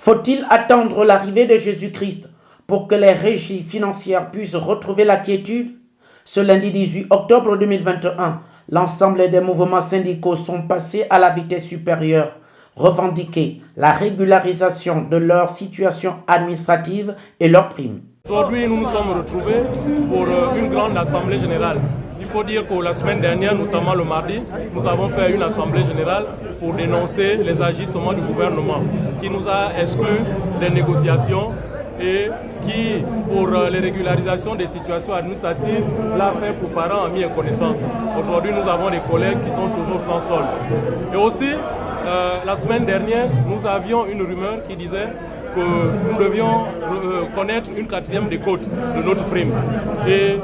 Faut-il attendre l'arrivée de Jésus-Christ pour que les régies financières puissent retrouver la quiétude? Ce lundi 18 octobre 2021, l'ensemble des mouvements syndicaux sont passés à la vitesse supérieure, revendiquer la régularisation de leur situation administrative et leurs primes. Aujourd'hui, nous nous sommes retrouvés pour une grande assemblée générale. Il faut dire que la semaine dernière, notamment le mardi, nous avons fait une assemblée générale pour dénoncer les agissements du gouvernement qui nous a exclus des négociations et qui, pour les régularisations des situations administratives, l'a fait pour parents, amis et connaissances. Aujourd'hui, nous avons des collègues qui sont toujours sans solde. Et aussi, la semaine dernière, nous avions une rumeur qui disait que nous devions connaître une 4e décote de notre prime. Et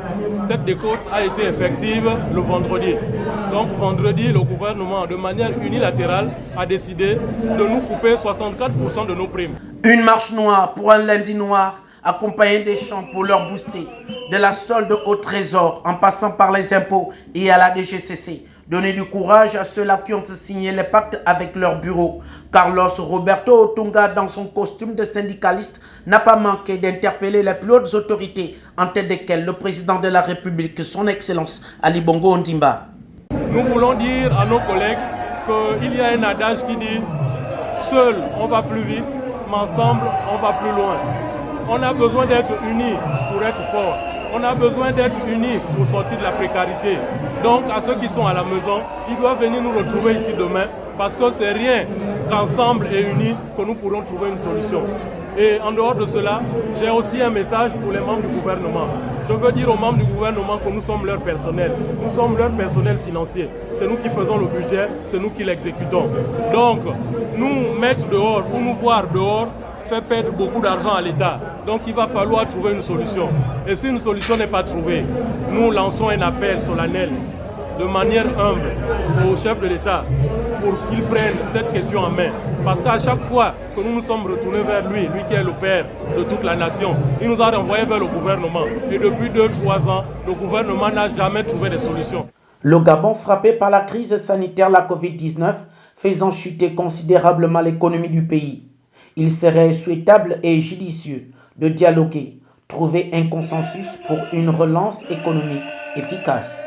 cette décote a été effective le vendredi. Donc vendredi, le gouvernement, de manière unilatérale, a décidé de nous couper 64% de nos primes. Une marche noire pour un lundi noir, accompagnée des chants pour leur booster, de la solde au trésor, en passant par les impôts et à la DGCC. Donner du courage à ceux-là qui ont signé les pactes avec leur bureau. Carlos Roberto Otunga, dans son costume de syndicaliste, n'a pas manqué d'interpeller les plus hautes autorités, en tête desquelles le président de la République, son Excellence Ali Bongo Ondimba. Nous voulons dire à nos collègues qu'il y a un adage qui dit « Seul, on va plus vite, mais ensemble, on va plus loin ». On a besoin d'être unis pour être forts. On a besoin d'être unis pour sortir de la précarité. Donc, à ceux qui sont à la maison, ils doivent venir nous retrouver ici demain parce que c'est rien qu'ensemble et unis que nous pourrons trouver une solution. Et en dehors de cela, j'ai aussi un message pour les membres du gouvernement. Je veux dire aux membres du gouvernement que nous sommes leur personnel. Nous sommes leur personnel financier. C'est nous qui faisons le budget, c'est nous qui l'exécutons. Donc, nous mettre dehors ou nous voir dehors fait perdre beaucoup d'argent à l'État. Donc il va falloir trouver une solution. Et si une solution n'est pas trouvée, nous lançons un appel solennel de manière humble au chef de l'État pour qu'il prenne cette question en main. Parce qu'à chaque fois que nous nous sommes retournés vers lui, lui qui est le père de toute la nation, il nous a renvoyés vers le gouvernement. Et depuis 2-3 ans, le gouvernement n'a jamais trouvé de solution. Le Gabon frappé par la crise sanitaire, la Covid-19, faisant chuter considérablement l'économie du pays. Il serait souhaitable et judicieux de dialoguer, trouver un consensus pour une relance économique efficace.